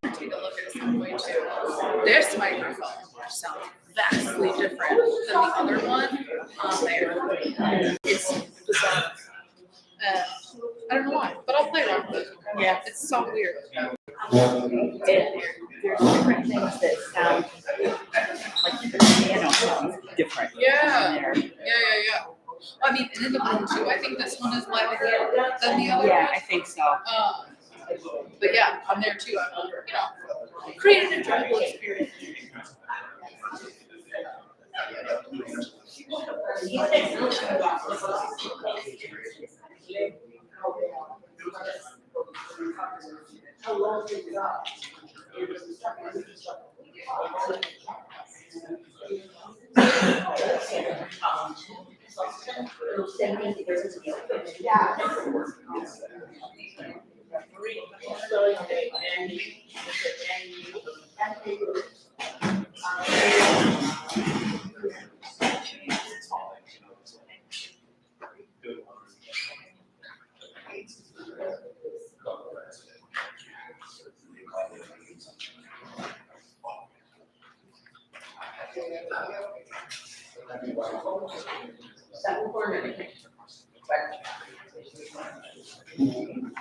I'm gonna take a look at some point too. This microphone sounds vastly different than the other one on there. It's bizarre. I don't know why, but I'll play around with it. Yeah. It's so weird. There's different things that sound like the piano sounds different. Yeah. There. Yeah. I mean, and in the room too. I think this one is louder than the other Yeah, one. I think so. But yeah, I'm there too. I'm, create an enjoyable experience.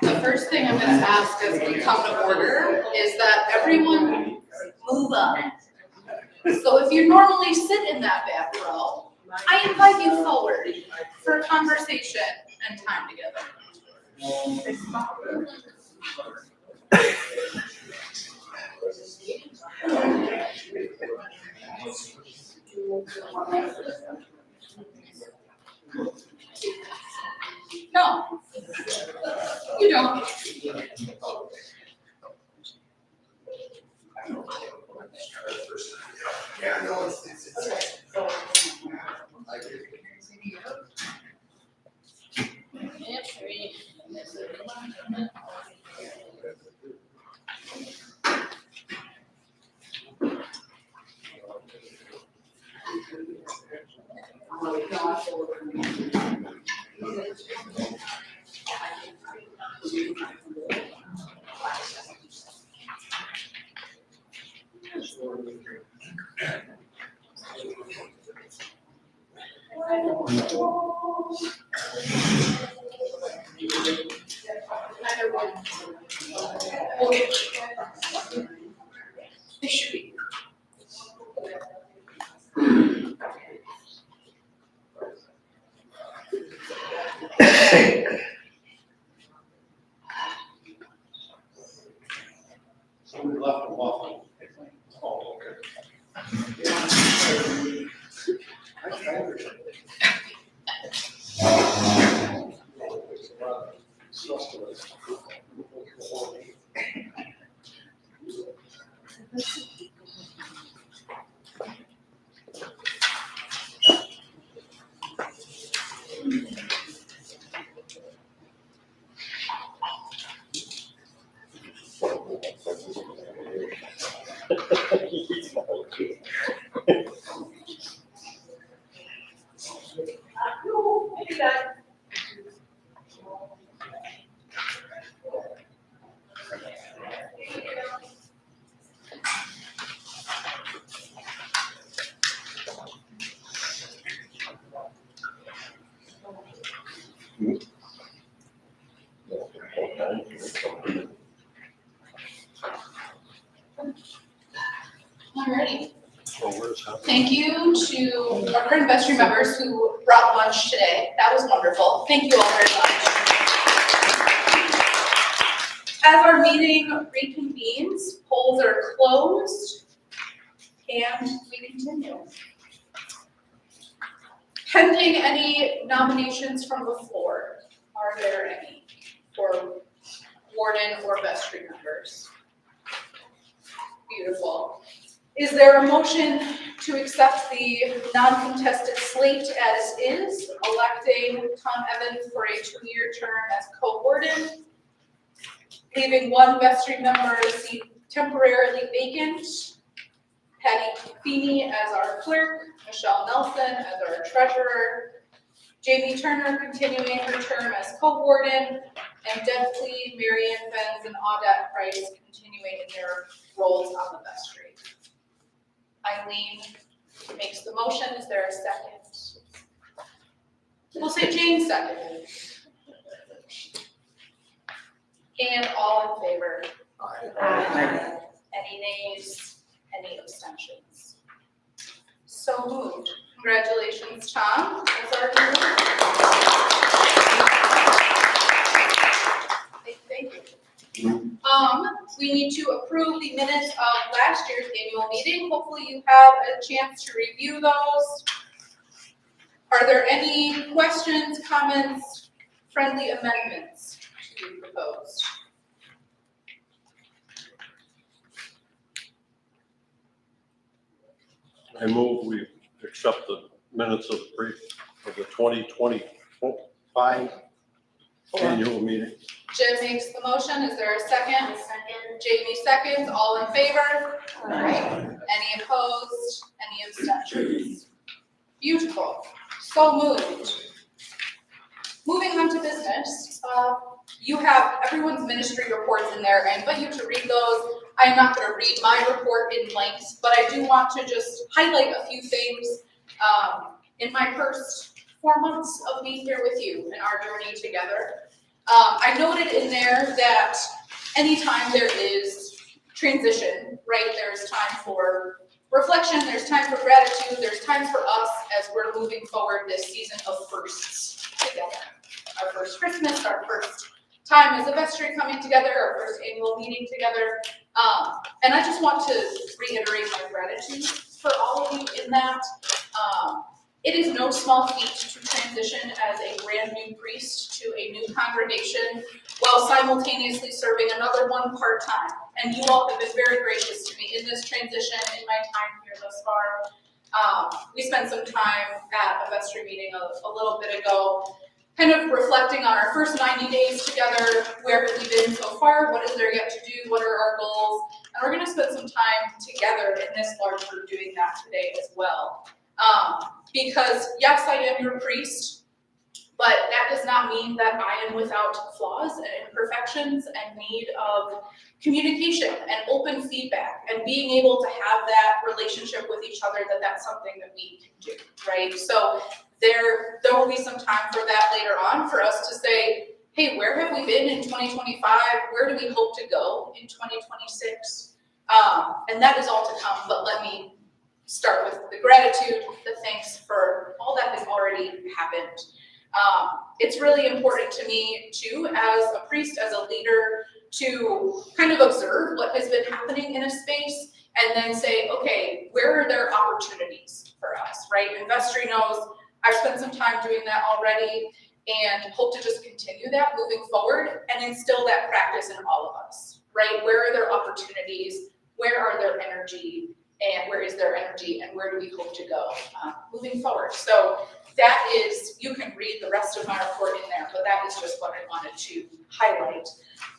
The first thing I'm going to ask as we come to order is that everyone move up. So if you normally sit in that back row, I invite you forward for conversation and time together. No, you don't. Either one. Okay. They should be. Somebody left a waffle. Oh, okay. Alrighty. Thank you to our current vestry members who brought lunch today. That was wonderful. Thank you all very much. As our meeting reconvenes, polls are closed, and we continue. Pending any nominations from the floor, are there any for warden or vestry members? Beautiful. Is there a motion to accept the non-contested slate as is, electing Tom Evans for a 2-year term as co-warden, leaving one vestry member seat temporarily vacant, Patty Feeney as our clerk, Michelle Nelson as our treasurer, Jamie Turner continuing her term as co-warden, and Deb Clee, Marianne Benz, and Audette Price continuing in their roles on the vestry. Eileen makes the motion. Is there a second? We'll say Jane seconded. And all in favor? Aye. Any nays? Any abstentions? So moved. Congratulations, Tom, as our new. Thank you. We need to approve the minutes of last year's annual meeting. Hopefully you have a chance to review those. Are there any questions, comments, friendly amendments to be proposed? I move we accept the minutes of the 2025 annual meeting. Jim makes the motion. Is there a second? Jamie seconds. All in favor? Any opposed? Any abstentions? Beautiful. So moved. Moving on to business. You have everyone's ministry reports in there. I invite you to read those. I'm not going to read my report in length, but I do want to just highlight a few things in my first 4 months of being here with you in our journey together. I noted in there that anytime there is transition, right, there's time for reflection, there's time for gratitude, there's time for us as we're moving forward this season of firsts together. Our first Christmas, our first time as a vestry coming together, our first annual meeting together. And I just want to reiterate my gratitude for all of you in that. It is no small feat to transition as a brand new priest to a new congregation while simultaneously serving another one part-time. And you all have been very gracious to me in this transition, in my time here thus far. We spent some time at a vestry meeting a little bit ago, kind of reflecting on our first 90 days together. Where have we been so far? What is there yet to do? What are our goals? And we're going to spend some time together in this large group doing that today as well. Because yes, I am your priest, but that does not mean that I am without flaws and imperfections and need of communication and open feedback and being able to have that relationship with each other, that's something that we can do, right? So there will be some time for that later on for us to say, hey, where have we been in 2025? Where do we hope to go in 2026? And that is all to come, but let me start with the gratitude, the thanks for all that has already happened. It's really important to me too, as a priest, as a leader, to kind of observe what has been happening in a space and then say, okay, where are there opportunities for us, right? And vestry knows I've spent some time doing that already and hope to just continue that moving forward and instill that practice in all of us, right? Where are there opportunities? Where are there energy? And where is their energy, and where do we hope to go moving forward? So that is, you can read the rest of my report in there, but that is just what I wanted to highlight.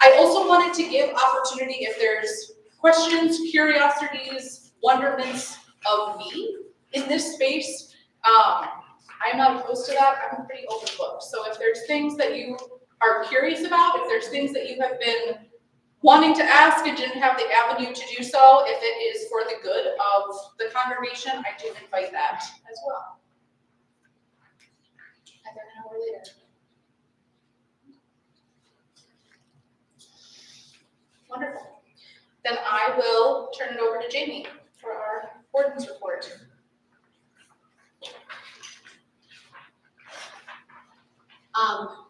I also wanted to give opportunity if there's questions, curiosities, wonderments of me in this space. I'm not opposed to that. I'm a pretty open book. So if there's things that you are curious about, if there's things that you have been wanting to ask and didn't have the avenue to do so, if it is for the good of the congregation, I do invite that as well. And then an hour later. Wonderful. Then I will turn it over to Jamie for our ordinance report.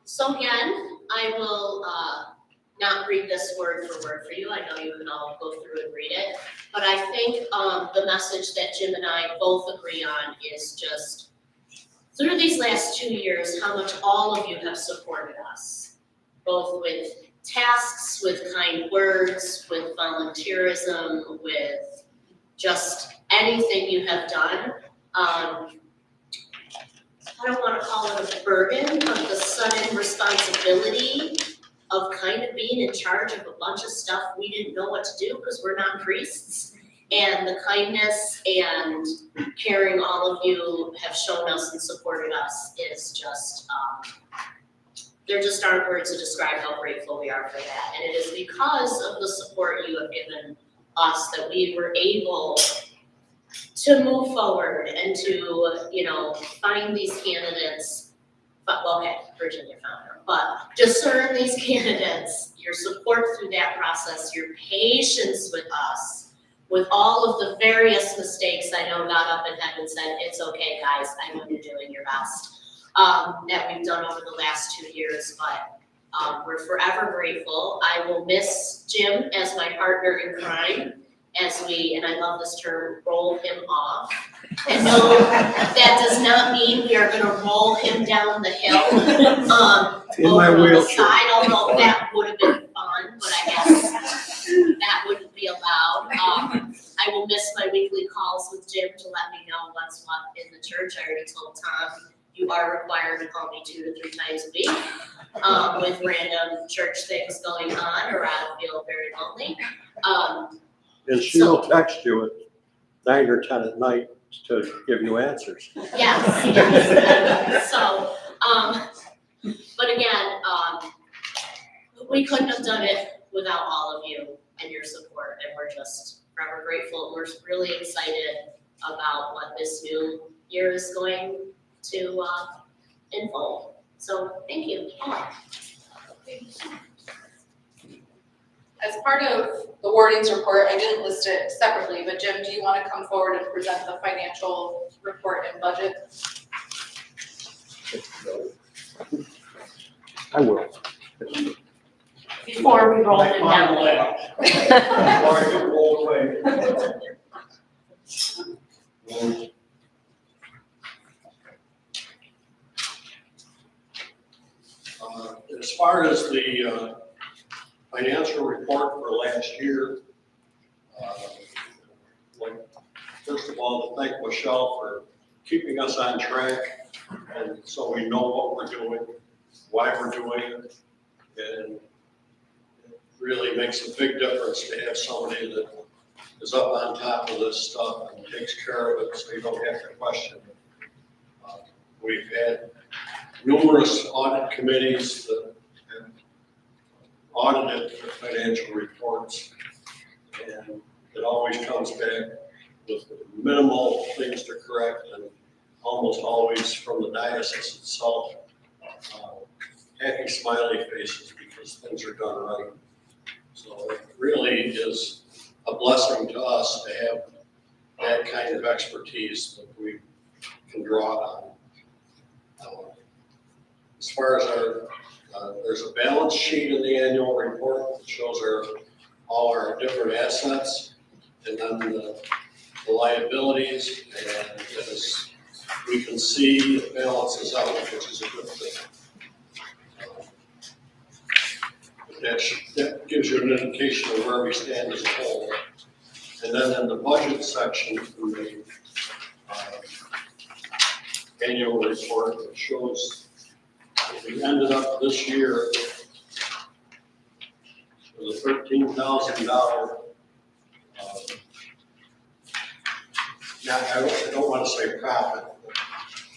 So again, I will not read this word for word for you. I know you can all go through and read it. But I think the message that Jim and I both agree on is just through these last 2 years, how much all of you have supported us, both with tasks, with kind words, with volunteerism, with just anything you have done. I don't want to call it a burden, but the sudden responsibility of kind of being in charge of a bunch of stuff we didn't know what to do because we're not priests. And the kindness and caring all of you have shown us and supported us is just, there just aren't words to describe how grateful we are for that. And it is because of the support you have given us that we were able to move forward and to, you know, find these candidates. But, well, okay, Virginia found them, but discern these candidates, your support through that process, your patience with us, with all of the various mistakes I know got up in heaven and said, it's okay, guys, I know you're doing your best, that we've done over the last 2 years, but we're forever grateful. I will miss Jim as my partner in crime as we, and I love this term, roll him off. And no, that does not mean we are gonna roll him down the hill, In my over on the wheelchair. side, although that would have been fun, but I guess that wouldn't be allowed. I will miss my weekly calls with Jim to let me know what's what in the church. I already told Tom, you are required to call me 2 to 3 times a week, with random church things going on, or I'll feel very lonely. And she'll text you at 9 or 10 at night to give you answers. Yes. So, but again, we couldn't have done it without all of you and your support, and we're just forever grateful. We're really excited about what this new year is going to unfold. So, thank you all. As part of the wardens report, I didn't list it separately, but Jim, do you want to come forward and present the financial report and budget? I will. Before we roll it down. Before I get rolled away. As far as the financial report for last year, like, first of all, to thank Michelle for keeping us on track, and so we know what we're doing, why we're doing it, and it really makes a big difference to have somebody that is up on top of this stuff and takes care of it, so you don't have to question it. We've had numerous audit committees that have audited the financial reports, and it always comes back with minimal things to correct, and almost always from the diocese itself, happy smiley faces because things are done right. So it really is a blessing to us to have that kind of expertise that we can draw on. As far as our, there's a balance sheet in the annual report that shows all our different assets, and then the liabilities, and as we can see, the balance is out, which is a good thing. That gives you an indication of where we stand as a whole. And then in the budget section from the annual report, it shows that we ended up this year with a $13,000. Now, I don't want to say profit,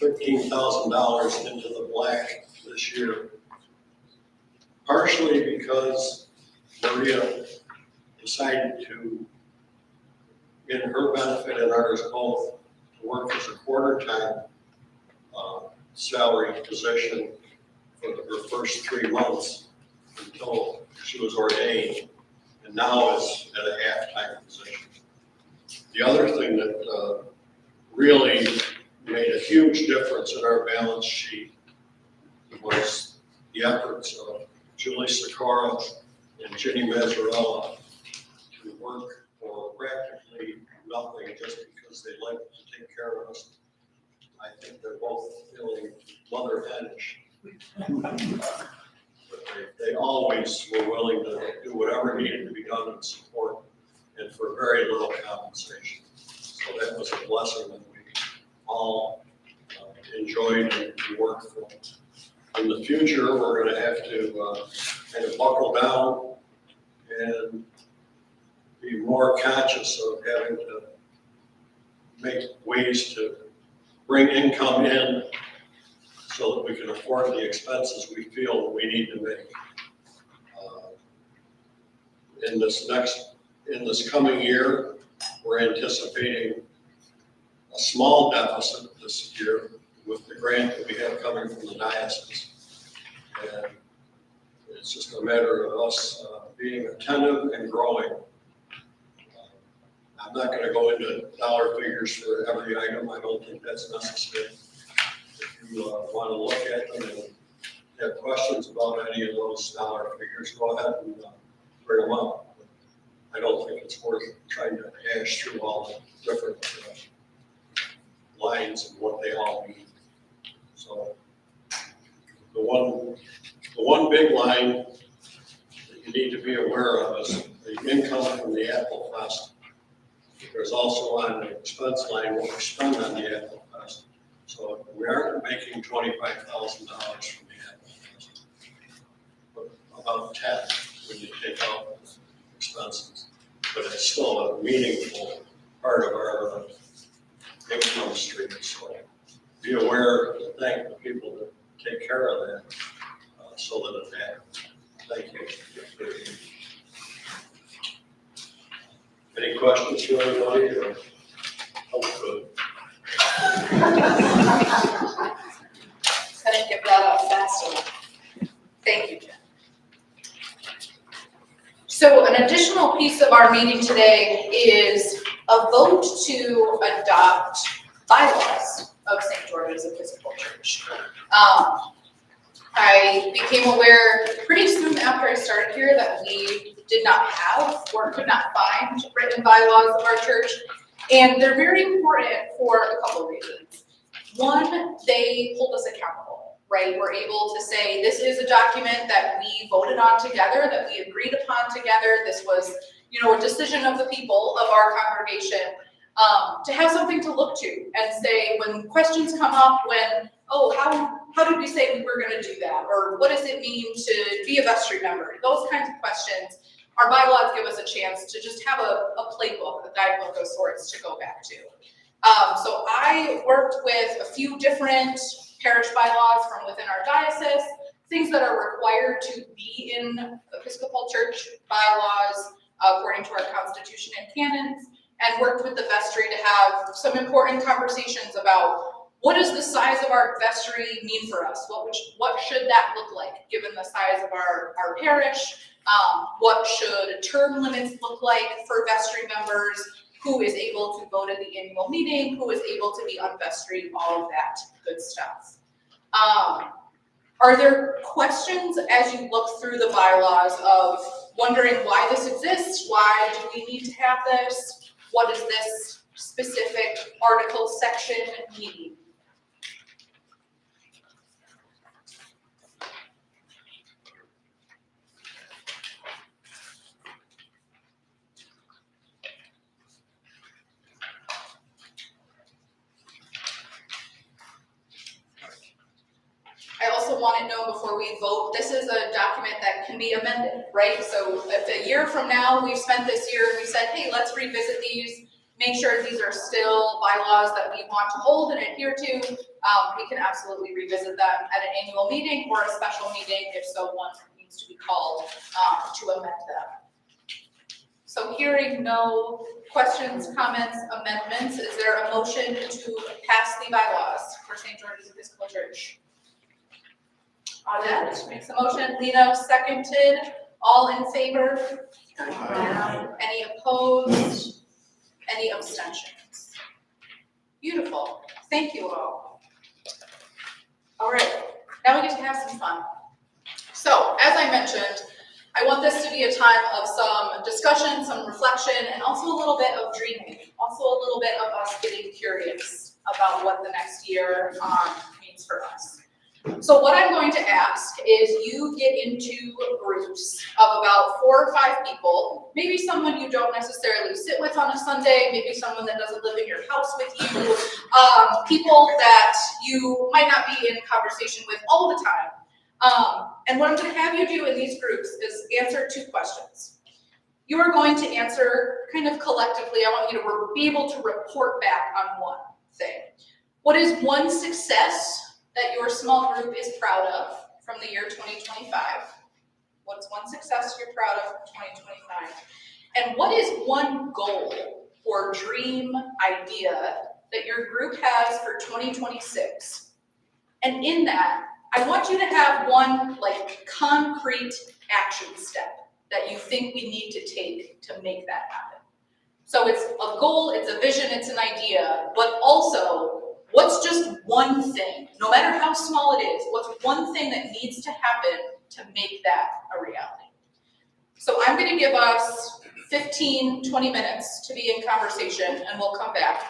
but $13,000 into the black this year. Partially because Maria decided to, in her benefit and ours both, to work as a quarter-time salary position for her first 3 months until she was ordained, and now is at a half-time position. The other thing that really made a huge difference in our balance sheet was the efforts of Julie Sikora and Ginny Mazzarella to work for practically nothing just because they like to take care of us. I think they're both feeling mother henish. But they always were willing to do whatever needed to be done in support, and for very little compensation. So that was a blessing that we all enjoyed and worked for. In the future, we're going to have to kind of buckle down and be more conscious of having to make ways to bring income in so that we can afford the expenses we feel we need to make. In this coming year, we're anticipating a small deficit this year with the grant that we have coming from the diocese. And it's just a matter of us being attentive and growing. I'm not going to go into dollar figures for every item. I don't think that's necessary. If you want to look at them and have questions about any of those dollar figures, go ahead and bring them up. I don't think it's worth trying to hash through all the different lines and what they all mean. So the one big line that you need to be aware of is the income from the Apple Fest. There's also on the expense line what we spend on the Apple Fest. So we aren't making $25,000 from the Apple Fest, but about 10 when you take out the expenses. But it's still a meaningful part of our income stream. So be aware to thank the people that take care of that so that it happens. Thank you. Any questions for anybody? Or? Oh, good. Couldn't get that out fast enough. Thank you, Jen. So an additional piece of our meeting today is a vote to adopt bylaws of St. George's Episcopal Church. I became aware pretty soon after I started here that we did not have or could not find written bylaws of our church, and they're very important for a couple of reasons. One, they hold us accountable, right? We're able to say, this is a document that we voted on together, that we agreed upon together. This was, a decision of the people of our congregation, to have something to look to and say, when questions come up, how did we say we were going to do that? Or what does it mean to be a vestry member? Those kinds of questions, our bylaws give us a chance to just have a playbook, a guidebook of sorts to go back to. So I worked with a few different parish bylaws from within our diocese, things that are required to be in Episcopal Church bylaws according to our constitution and canons, and worked with the vestry to have some important conversations about what does the size of our vestry mean for us? What should that look like given the size of our parish? What should term limits look like for vestry members? Who is able to vote at the annual meeting? Who is able to be on vestry? All of that good stuff. Are there questions as you look through the bylaws of wondering why this exists? Why do we need to have this? What does this specific article section mean? I also want to know before we vote, this is a document that can be amended, right? So if a year from now we've spent this year and we said, hey, let's revisit these, make sure these are still bylaws that we want to hold and adhere to, we can absolutely revisit them at an annual meeting or a special meeting if so one needs to be called to amend them. So hearing no questions, comments, amendments, is there a motion to pass the bylaws for St. George's Episcopal Church? Audette makes a motion, Lena seconded, all in favor? Aye. Any opposed? Any abstentions? Beautiful, thank you all. All right, now we get to have some fun. So, as I mentioned, I want this to be a time of some discussion, some reflection, and also a little bit of dreaming, also a little bit of us getting curious about what the next year means for us. So what I'm going to ask is you get into groups of about 4 or 5 people, maybe someone you don't necessarily sit with on a Sunday, maybe someone that doesn't live in your house with you, people that you might not be in conversation with all the time. And what I'm going to have you do in these groups is answer 2 questions. you are going to answer kind of collectively. I want you to be able to report back on one thing. What is one success that your small group is proud of from the year 2025? What's one success you're proud of from 2025? And what is one goal or dream idea that your group has for 2026? And in that, I want you to have one like concrete action step that you think we need to take to make that happen. So it's a goal, it's a vision, it's an idea, but also what's just one thing, no matter how small it is, what's one thing that needs to happen to make that a reality? So I'm gonna give us 15, 20 minutes to be in conversation and we'll come back.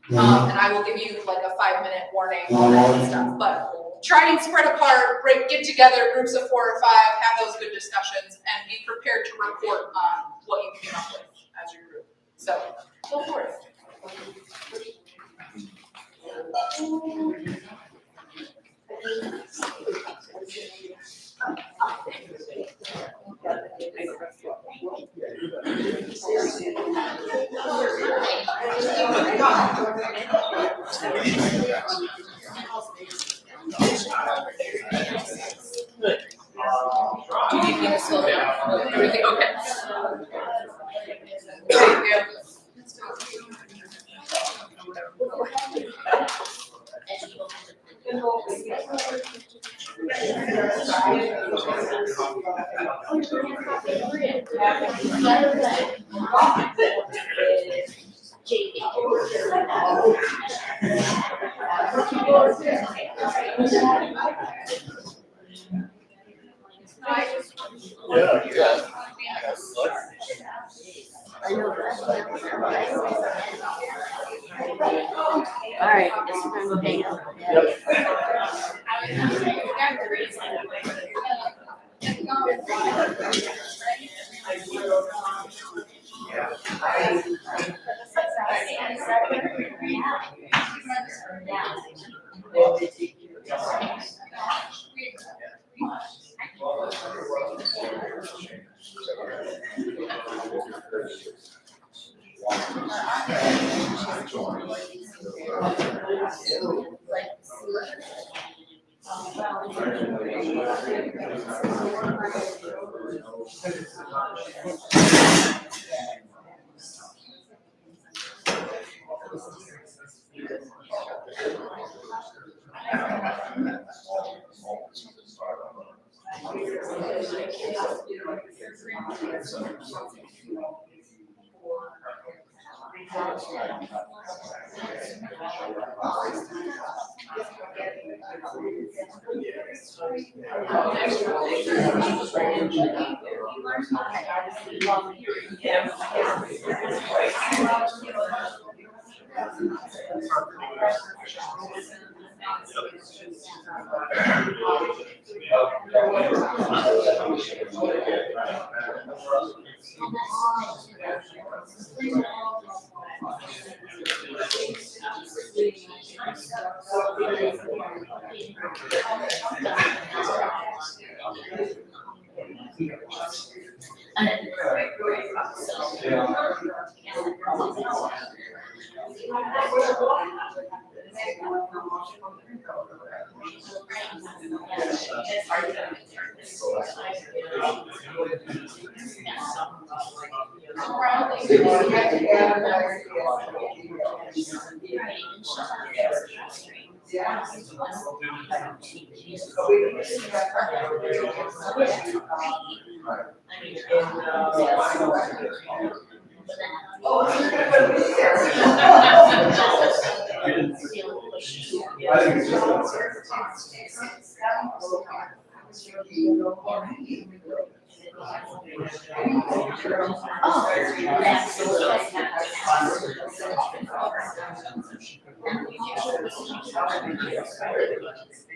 And I will give you like a 5-minute warning, all that good stuff, but try and spread apart, get together, groups of 4 or 5, have those good discussions, and be prepared to report on what you came up with as your group. So, go for it. Do you need me to slow down? Everything okay? Thank you. All right, this time we'll hang out.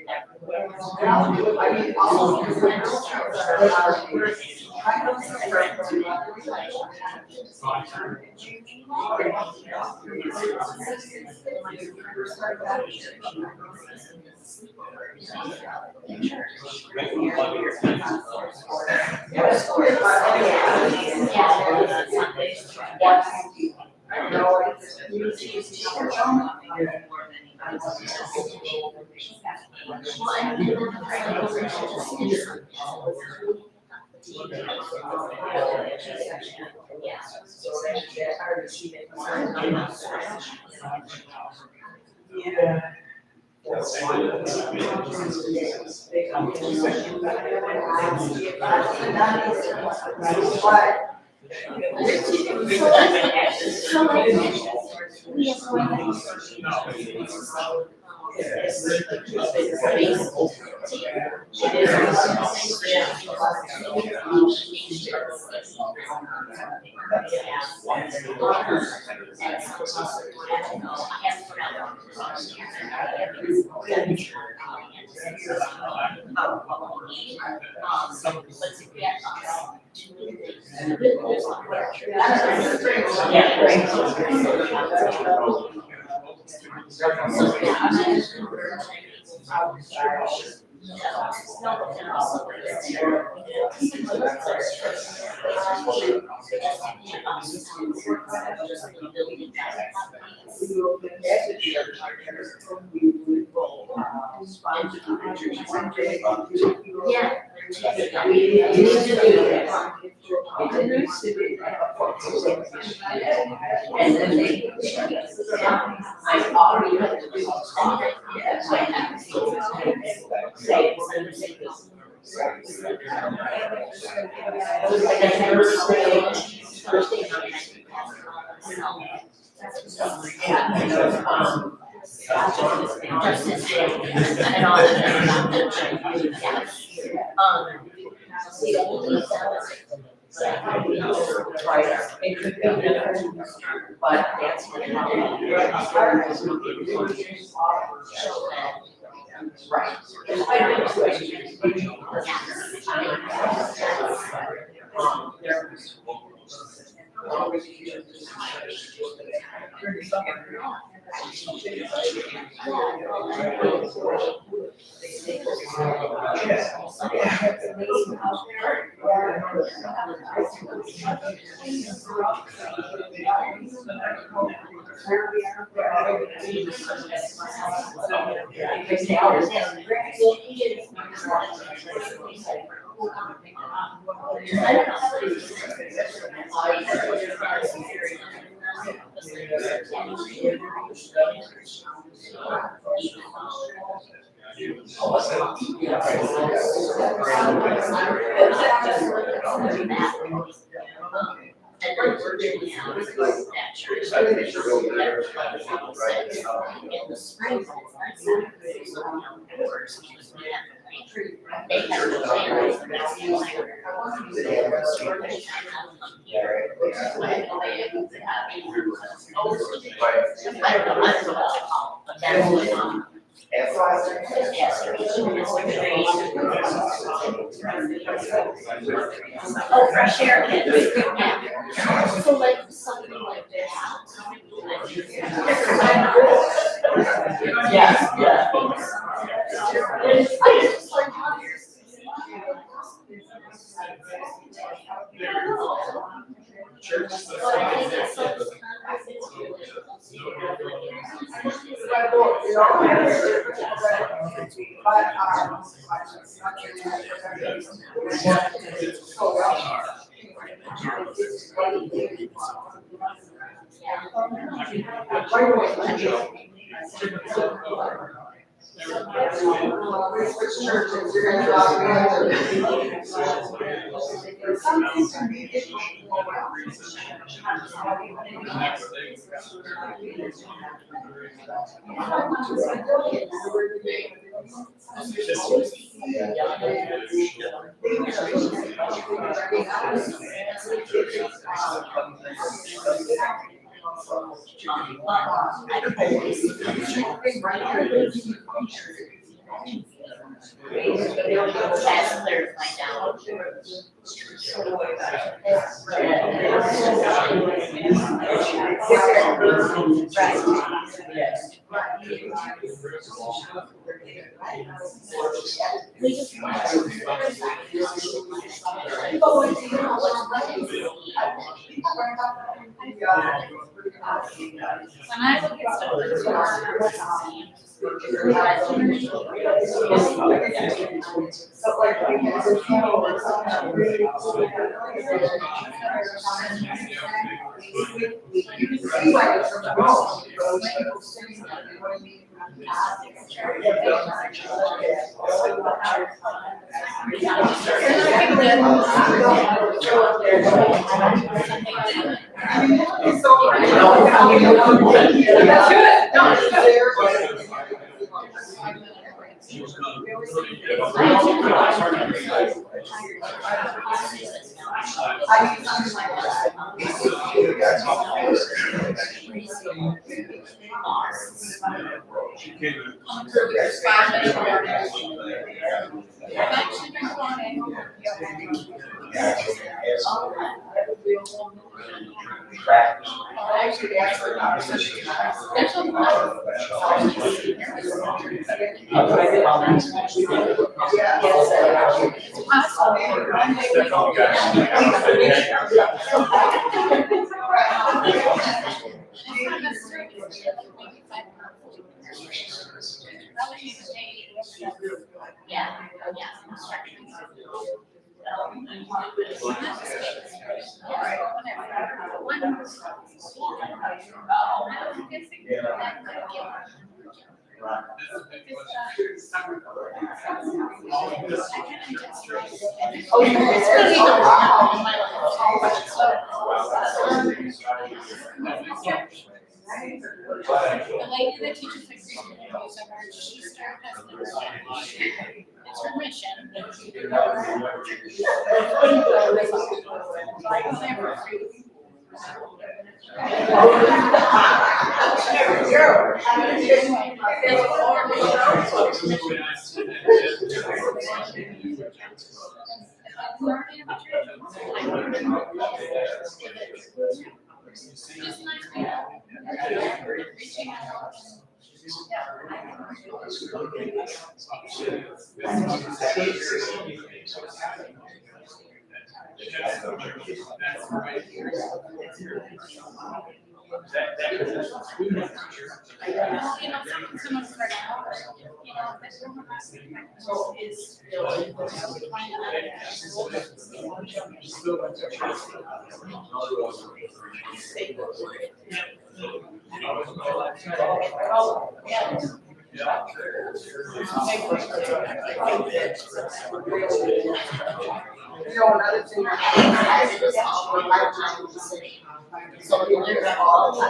everywhere. Yeah. Oh, fresh air. Yeah. So like something like that. Yeah, yeah. I just like how you're. But I think it's such That's clarified now. When I look at stuff that's She came in. There's 5 minutes warning. I've actually been calling. Yeah, The lady that teaches me, she started it's her mission. Just nice people. Reaching out. Someone's right now, this one is so the lyric all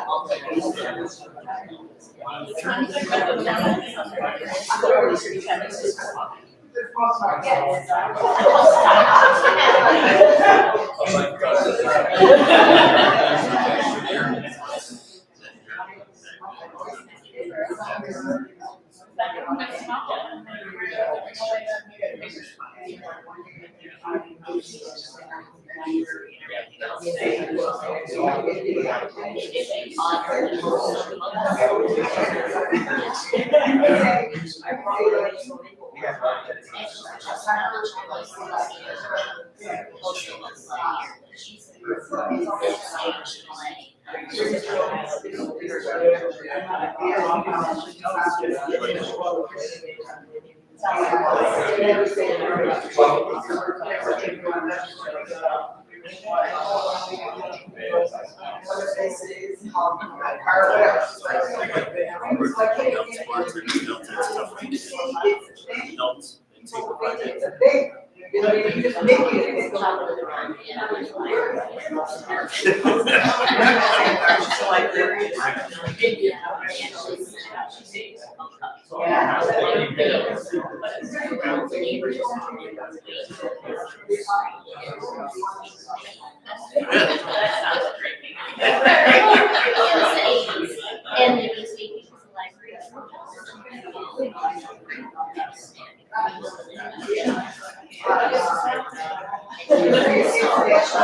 And the museum is a library. It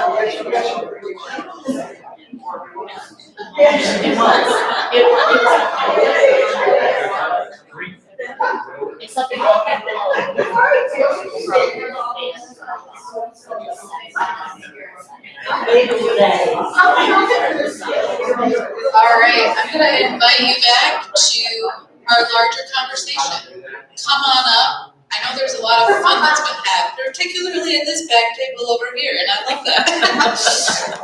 was. It's something. All right, I'm gonna invite you back to our larger conversation. Come on up. I know there's a lot of fun that's been had, particularly at this back table over here, and I love that.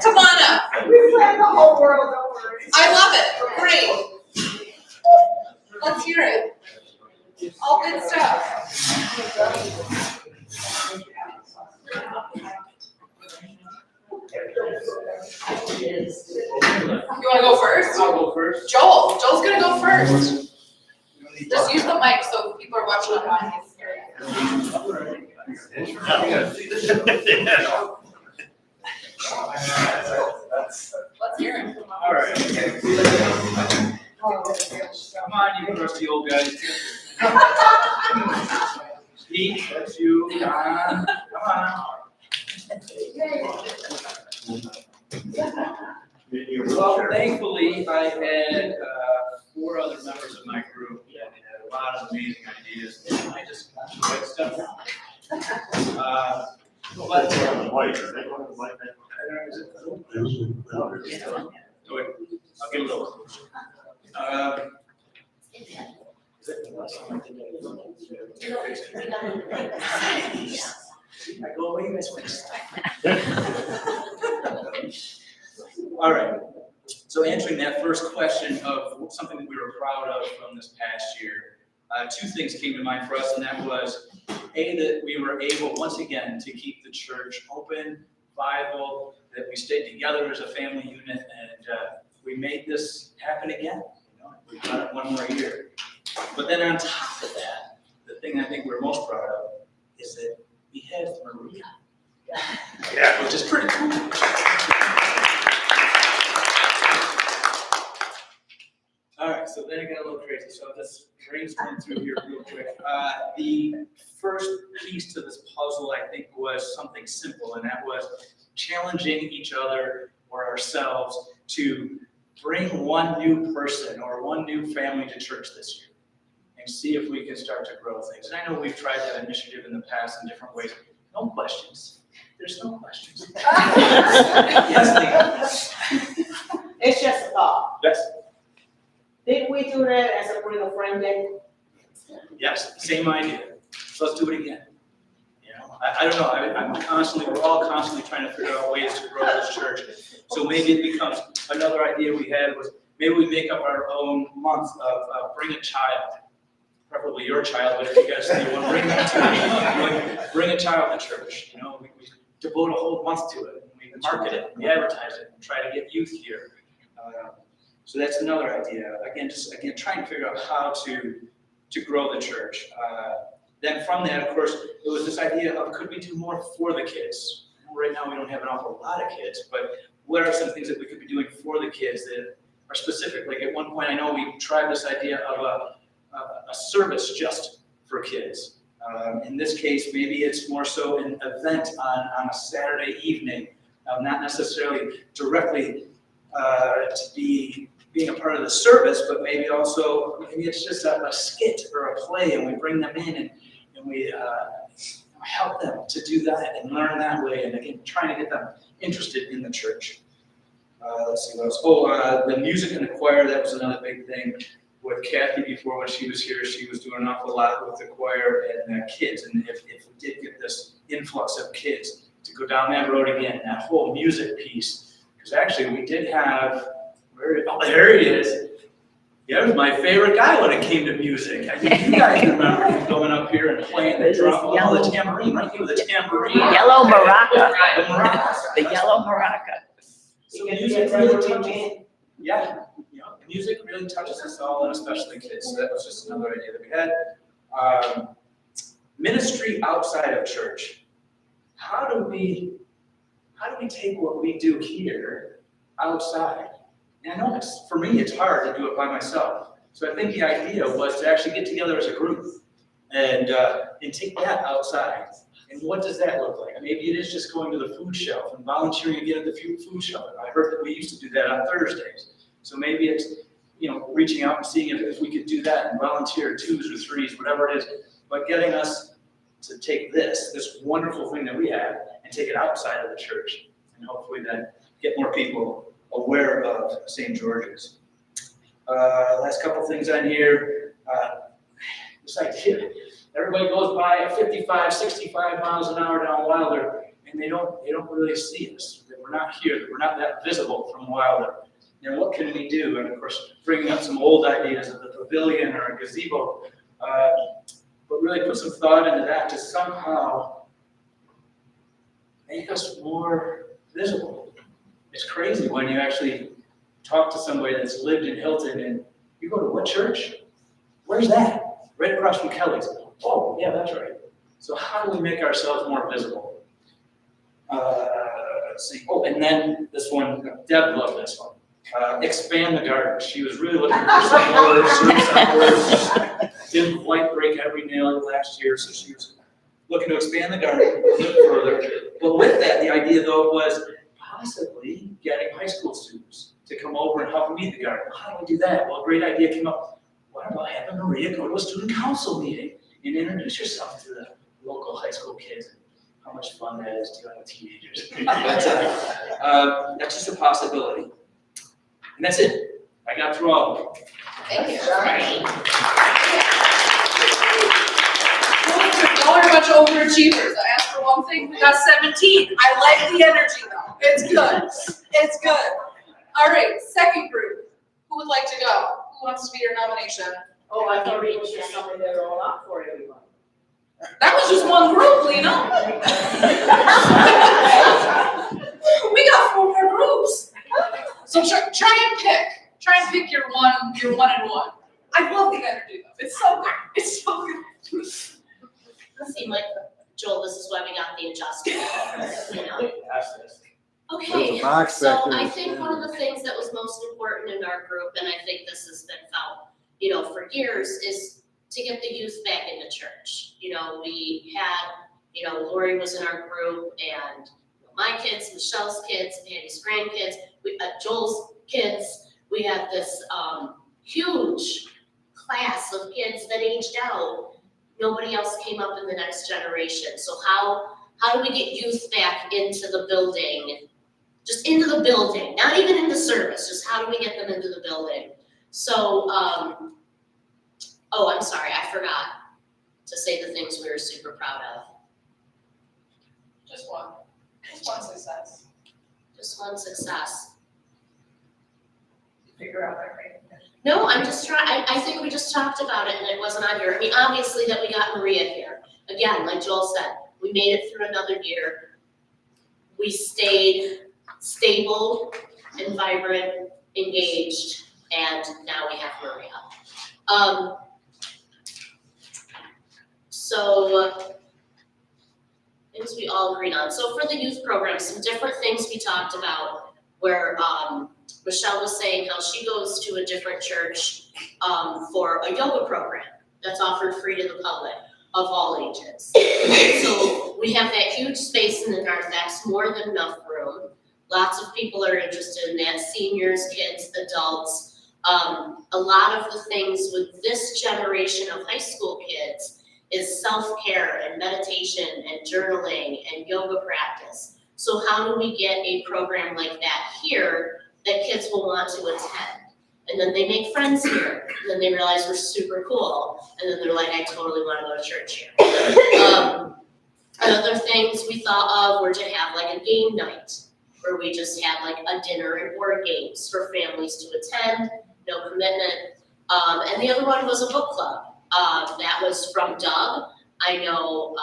Come on up. We planned the whole world, don't worry. I love it. Great. Let's hear it. All good stuff. You wanna go first? I'll go first. Joel's gonna go first. Just use the mic so people are watching online. can hear it. Let's hear it. All right. Come on, you rusty old guys. Pete, that's you. Don, come on. Well, thankfully, I had 4 other members of my group that had a lot of amazing ideas, and I just got to write stuff down. But I'll get a little. I go away, you guys fix All right. So answering that first question of something that we were proud of from this past year, 2 things came to mind for us, and that was that we were able once again to keep the church open, viable, that we stayed together as a family unit, and we made this happen again. You know, we've done it one more year. But then on top of that, the thing I think we're most proud of is that we had Maria. Yeah, which is pretty cool. All right, so then it got a little crazy. So I'll just brainstorm through here real quick. The first piece to this puzzle, I think, was something simple, and that was challenging each other or ourselves to bring one new person or one new family to church this year and see if we can start to grow things. And I know we've tried that initiative in the past in different ways. No questions. There's no questions. Yes, It's just a thought. yes, Did we do that as a bring a friend day? yes, same idea. So let's do it again. You know, I don't know. We're all constantly trying to figure out ways to grow this church. So maybe it becomes, another idea we had was maybe we make up our own month of bring a child. Preferably your child, but if you guys say you want to bring them to me, bring a child to church. You know, we devote a whole month to it. We market it, we advertise it, and try to get youth here. So that's another idea. Again, trying to figure out how to grow the church. Then from that, of course, it was this idea of could we do more for the kids? Right now, we don't have an awful lot of kids, but what are some things that we could be doing for the kids that are specific? Like at one point, I know we tried this idea of a service just for kids. In this case, maybe it's more so an event on a Saturday evening, not necessarily directly to be being a part of the service, but maybe it's just a skit or a play, and we bring them in and we help them to do that and learn that way, and again, trying to get them interested in the church. Let's see what else. The music and the choir, that was another big thing. With Kathy before, when she was here, she was doing an awful lot with the choir and kids, and if we did get this influx of kids to go down that road again, that whole music piece, because actually we did have, there he is. Yeah, he was my favorite guy when it came to music. I mean, you guys remember him going up here and playing the drum, the tambourine, right? He was the tambourine. Yellow maraca. The maraca. The yellow maraca. So music really touches, yeah, music really touches us all, and especially kids. So that was just another idea that we had. Ministry outside of church. How do we take what we do here outside? And I know for me, it's hard to do it by myself. So I think the idea was to actually get together as a group and take that outside And what does that look like? Maybe it is just going to the food shelf and volunteering again at the food shelf. I heard that we used to do that on Thursdays. So maybe it's, reaching out and seeing if we could do that and volunteer 2s or 3s, whatever it is. But getting us to take this wonderful thing that we have and take it outside of the church. And hopefully then get more people aware of St. George's. Last couple things on here. This idea, everybody goes by at 55, 65 miles an hour down Wilder, and they don't really see us. That we're not here, that we're not that visible from Wilder. And what can we do? And of course, bringing up some old ideas of the pavilion or a gazebo, but really put some thought into that to somehow make us more visible. It's crazy when you actually talk to somebody that's lived in Hilton and you go to what church? Where's that? Right across from Kelly's. Oh, yeah, that's right. So how do we make ourselves more visible? Let's see. Oh, and then this one, Deb loved this one. Expand the garden. She was really looking for some more service hours. Didn't quite break every nail last year, so she was looking to expand the garden a little further. But with that, the idea though was possibly getting high school students to come over and help weed the garden. How do we do that? Well, a great idea came up. What about having Maria go to a student council meeting and introduce yourself to the local high school kids? How much fun that is dealing with teenagers. But that's just a possibility. And that's it. I got through all of them. Thank you. Right. Y'all are a bunch of overachievers. I asked for one thing, we got 17. I like the energy though. It's good. It's good. All right, second group. Who would like to go? Who wants to be your nomination? Oh, I thought it was just something that roll out for everyone. That was just one group, Lena. We got 4 more groups. So try and pick your one and one. I love the energy though. It's so good. It's so good. It seemed like, Joel, this is why we got the adjustment, Okay, There's a box so back there I that's think standing. one of the things that was most important in our group, and I think this has been felt, for years, is to get the youth back into church. We had, Lori was in our group, and my kids, Michelle's kids, Andy's grandkids, Joel's kids. We had this huge class of kids that aged out. Nobody else came up in the next generation. So how do we get youth back into the building? Just into the building, not even into service, just how do we get them into the building? So, I'm sorry, I forgot to say the things we were super proud of. Just one. Just one success. Just one success. Figure out everything. No, I'm just trying, I think we just talked about it and it wasn't on here. I mean, obviously that we got Maria here. Again, like Joel said, we made it through another year. We stayed stable and vibrant, engaged, and now we have Maria. So things we all agreed on. So for the youth program, some different things we talked about where Michelle was saying how she goes to a different church for a yoga program that's offered free to the public of all ages. So we have that huge space in the garden, that's more than enough room. Lots of people are interested in that, seniors, kids, adults. A lot of the things with this generation of high school kids is self-care and meditation and journaling and yoga practice. So how do we get a program like that here that kids will want to attend? And then they make friends here, and then they realize we're super cool, and then they're like, I totally want to go to church here. Other things we thought of were to have like a game night, where we just had like a dinner and board games for families to attend, no commitment. And the other one was a book club. That was from Doug. I know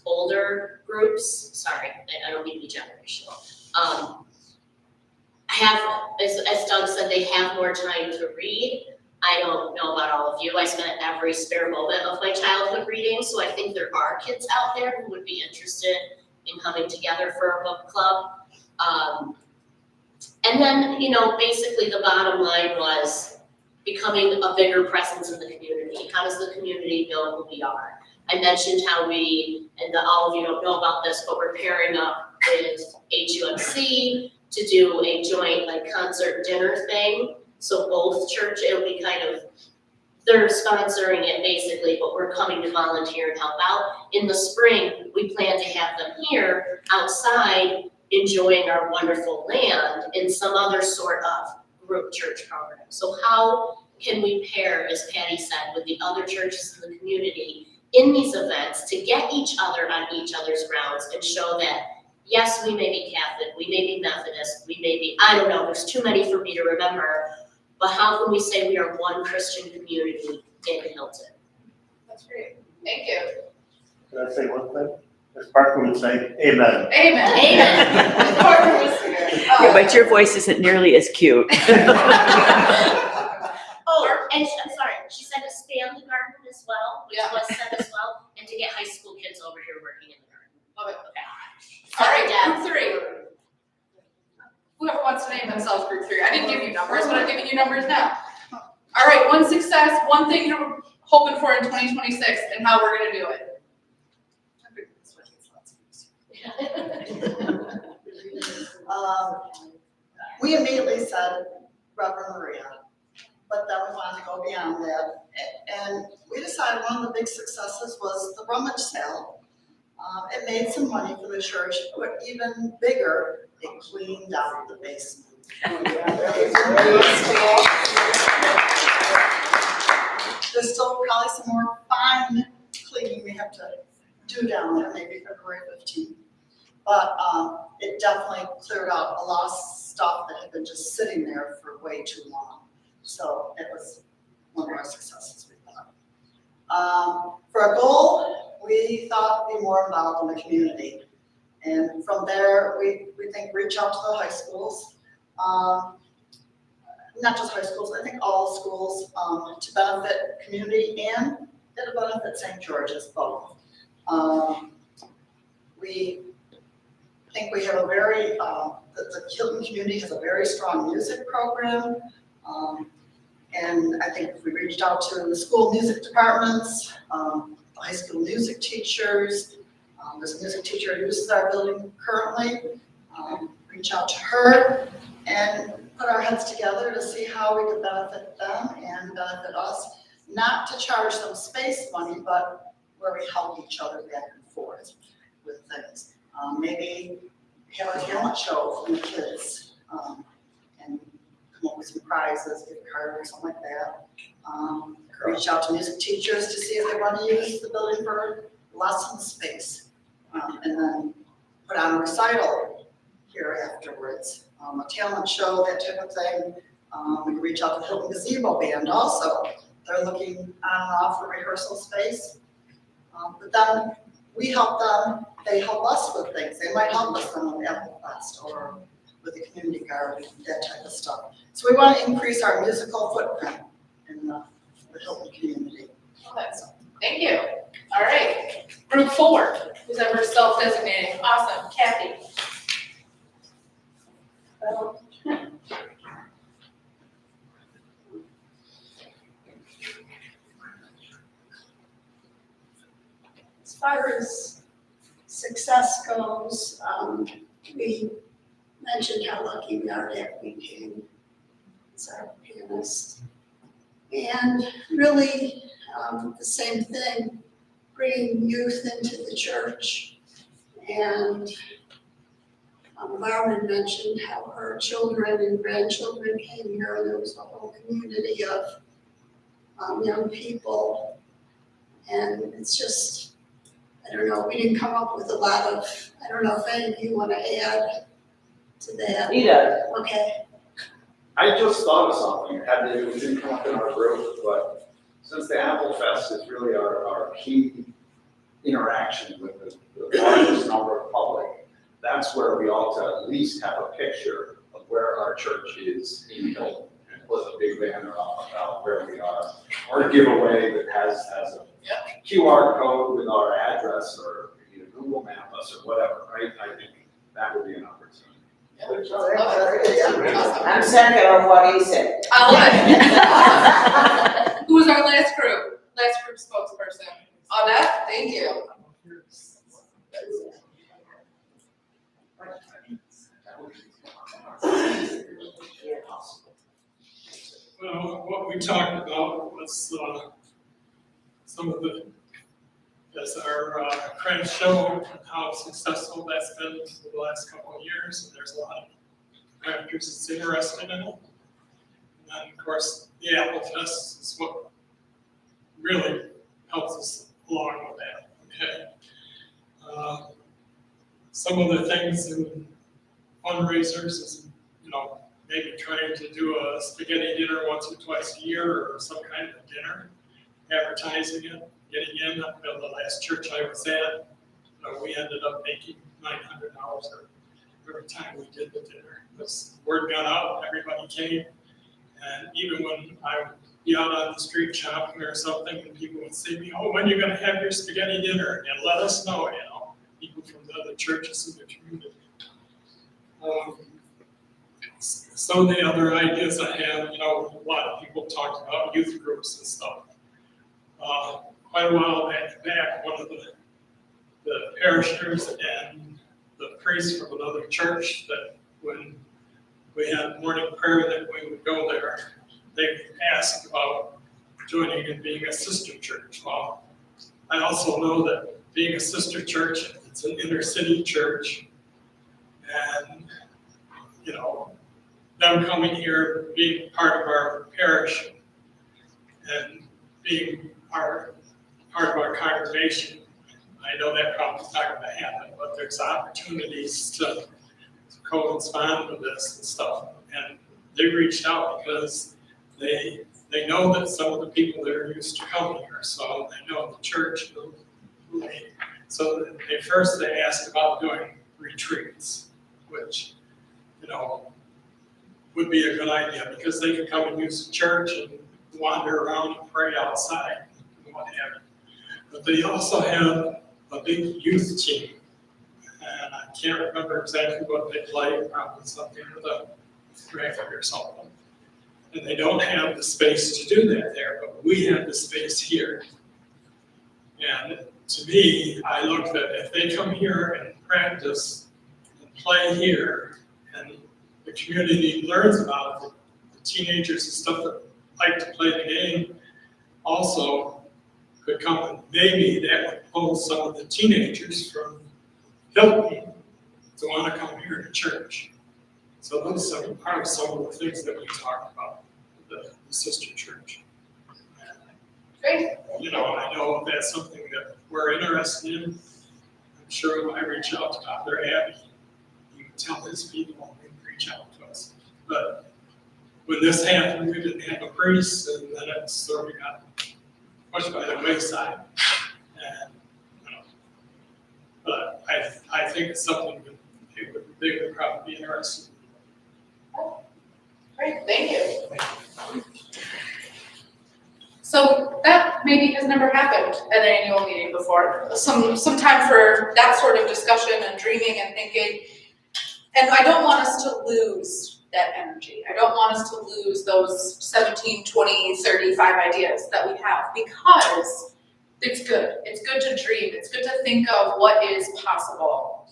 older groups, sorry, I don't mean to be generational. As Doug said, they have more time to read. I don't know about all of you. I spent every spare moment of my childhood reading, so I think there are kids out there who would be interested in coming together for a book club. And then, basically the bottom line was becoming a bigger presence in the community. How does the community know who we are? I mentioned how all of you don't know about this, but we're pairing up with HUMC to do a joint like concert dinner thing. So both church, it'll be kind of, they're sponsoring it basically, but we're coming to volunteer and help out. In the spring, we plan to have them here outside enjoying our wonderful land in some other sort of group church program. So how can we pair, as Patty said, with the other churches in the community in these events to get each other on each other's grounds and show that, yes, we may be Catholic, we may be Methodist, we may be, I don't know, there's too many for me to remember, but how can we say we are one Christian community in Hilton? That's great. Thank you. Can I say one thing? As Parker would say, amen. Amen. Amen. Parker was here. Yeah, but your voice isn't nearly as cute. Oh, and I'm sorry, she said expand the garden as well, which Yeah. was said as well, and to get high school kids over here working in the garden. Love it. Okay. All right, Deb. group 3. Whoever wants to name themselves group 3. I didn't give you numbers, but I'm giving you numbers now. All right, one success, one thing you're hoping for in 2026 and how we're gonna do it. We immediately said Reverend Maria, but then we wanted to go beyond that. And we decided one of the big successes was the rummage sale. It made some money for the church, but even bigger, it cleaned out the basement. There's still probably some more fine cleaning we have to do down there, maybe February 15th. But it definitely cleared out a lot of stuff that had been just sitting there for way too long. So it was one of our successes, we thought. For a goal, we thought be more involved in the community. And from there, we think reach out to the high schools. Not just high schools, I think all schools to benefit community and it'll benefit St. George's both. We think we have a very, the Hilton community has a very strong music program. And I think if we reached out to the school music departments, the high school music teachers, there's a music teacher who uses our building currently, reach out to her and put our heads together to see how we could benefit them and benefit us. Not to charge them space money, but where we help each other back and forth with things. Maybe have a talent show for the kids and come up with some prizes, gift card or something like that. Reach out to music teachers to see if they want to use the building for lesson space. And then put on a recital here afterwards. A talent show, that type of thing. We can reach out to the Hilton Gazebo Band also. They're looking on and off for rehearsal space. But then we help them, they help us with things. They might help us on the Apple Fest or with the community garden, that type of stuff. So we want to increase our musical footprint in the Hilton community. Thank you. All right, group 4, who's ever self-designating. Awesome, Kathy. As far as success goes, we mentioned how lucky we are to have Queen King as our pianist. And really, the same thing, bringing youth into the church. And Lauren mentioned how her children and grandchildren came here, and there was a whole community of young people. And it's just, I don't know, we didn't come up with a lot of, I don't know if any of you want to add to that. He does. Okay. I just thought of something, it didn't come up in our group, but since the Apple Fest is really our key interaction with the largest number of public, that's where we ought to at least have a picture of where our church is in Hilton, and put a big banner up about where we are, or a giveaway that has a QR code with our address, or you know, Google Map us or whatever, right? I think that would be an opportunity. I'm second on what he said. I love it. Who was our last group spokesperson? Audette, thank you. Well, what we talked about was, some of the, as our trends show, how successful that's been for the last couple of years, and there's a lot of factors that's interested in it. And then, of course, the Apple Fest is what really helps us along with that, okay? Some of the things in fundraisers is, maybe trying to do a spaghetti dinner once or twice a year or some kind of dinner, advertising it, getting in. The last church I was at, we ended up making $900 every time we did the dinner. Because word got out, everybody came, and even when I would be out on the street shopping or something, and people would say to me, "Oh, when are you going to have your spaghetti dinner? And let us know," people from the other churches in the community. Some of the other ideas I have, a lot of people talked about youth groups and stuff. Quite a while back, one of the parishioners and the priest from another church, that when we had morning prayer that we would go there, they asked about joining and being a sister church. Well, I also know that being a sister church, it's an inner city church, and them coming here, being part of our parish, and being part of our congregation. I know that probably not going to happen, but there's opportunities to correspond with this and stuff. And they reached out because they know that some of the people that are used to coming here, so they know the church. So they asked about doing retreats, which, would be a good idea, because they could come and use the church and wander around and pray outside and what have you. But they also have a big youth team, and I can't remember exactly what they play, probably something with a graphic or something. And they don't have the space to do that there, but we have the space here. And to me, I looked at, if they come here and practice and play here, and the community learns about it, the teenagers and stuff that like to play the game also could come, and maybe that would pull some of the teenagers from Hilton to want to come here to church. So those are some of the things that we talked about with the sister church. Great. I know if that's something that we're interested in, I'm sure when I reach out to Dr. Abby, he would tell his people and reach out to us. But when this happened, we didn't have a priest, and then it sort of got pushed by the wayside. And, but I think it's something that they would probably be interested in. Great, thank you. So that maybe has never happened at an annual meeting before. Some time for that sort of discussion and dreaming and thinking. And I don't want us to lose that energy. I don't want us to lose those 17, 20, 35 ideas that we have, because it's good. It's good to dream. It's good to think of what is possible.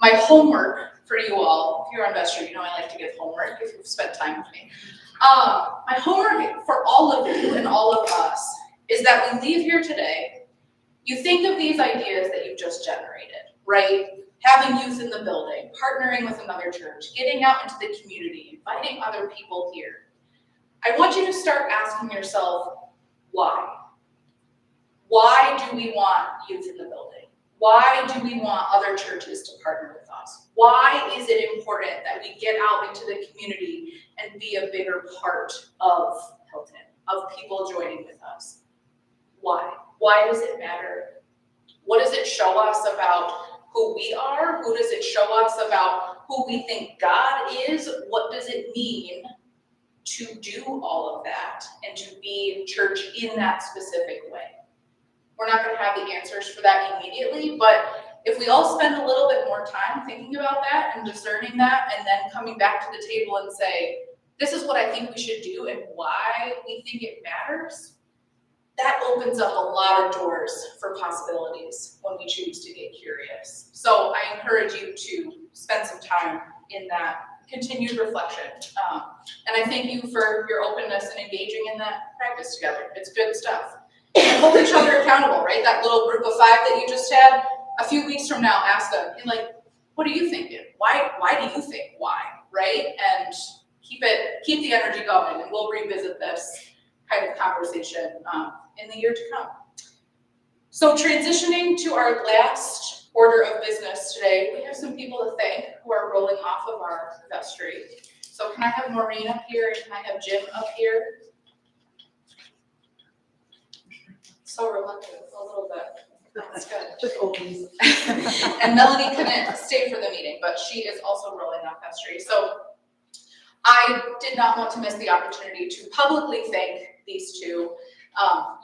My homework for you all, if you're on Vesture, I like to give homework if you've spent time with me. My homework for all of you and all of us is that we leave here today, you think of these ideas that you've just generated, right? Having youth in the building, partnering with another church, getting out into the community, inviting other people here. I want you to start asking yourself, why? Why do we want youth in the building? Why do we want other churches to partner with us? Why is it important that we get out into the community and be a bigger part of Hilton, of people joining with us? Why? Why does it matter? What does it show us about who we are? Who does it show us about who we think God is? What does it mean to do all of that and to be church in that specific way? We're not going to have the answers for that immediately, but if we all spend a little bit more time thinking about that and discerning that, and then coming back to the table and say, this is what I think we should do and why we think it matters, that opens up a lot of doors for possibilities when we choose to get curious. So I encourage you to spend some time in that continued reflection. And I thank you for your openness and engaging in that practice together. It's good stuff. And hold each other accountable, right? That little group of 5 that you just had, a few weeks from now, ask them, like, what are you thinking? Why do you think why, right? And keep the energy going, and we'll revisit this kind of conversation in the year to come. So transitioning to our last order of business today, we have some people to thank who are rolling off of our vestry. So can I have Maureen up here, and can I have Jim up here? So reluctant, a little bit. That's good. Just oldies. And Melanie couldn't stay for the meeting, but she is also rolling off vestry. So I did not want to miss the opportunity to publicly thank these two.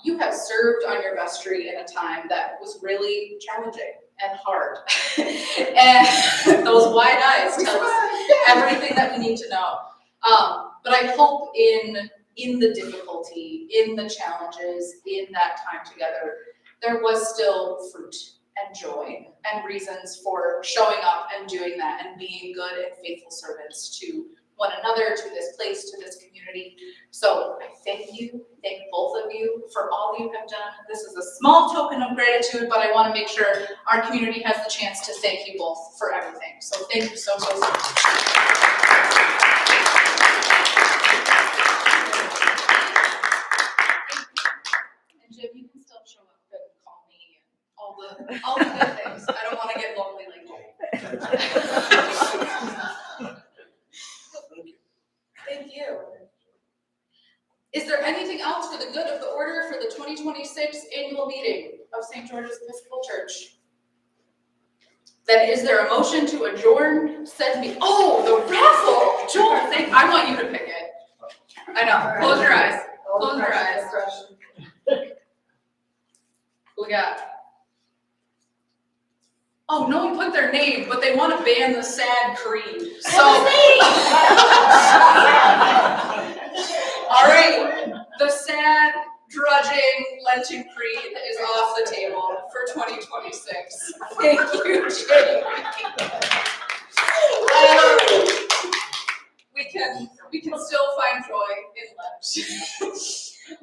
You have served on your vestry in a time that was really challenging and hard. And those wide eyes tell us everything that we need to know. But I hope in the difficulty, in the challenges, in that time together, there was still fruit and joy and reasons for showing up and doing that and being good and faithful servants to one another, to this place, to this community. So I thank both of you for all you have done. This is a small token of gratitude, but I want to make sure our community has the chance to thank you both for everything. So thank you so much. And Jim, you can still show up and call me and all the good things. I don't want to get lonely like you. Thank you. Is there anything else for the good of the order for the 2026 annual meeting of St. George's Episcopal Church? Then is there a motion to adjourn said meeting? Oh, the raffle! Joel, I want you to pick it. I know. Close your eyes. Close your eyes. Who we got? Oh, no one put their name, but they want to ban the sad creed. So, all right, the sad, drudging Lenten creed is off the table for 2026. Thank you, Jamie. We can still find joy in Lent.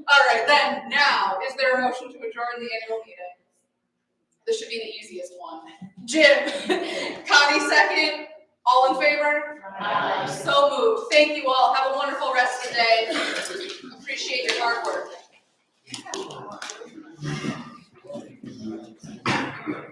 All right, then, now, is there a motion to adjourn the annual meeting? This should be the easiest one. Jim, Connie second, all in favor? Aye. So moved. Thank you all. Have a wonderful rest of the day. Appreciate your hard work.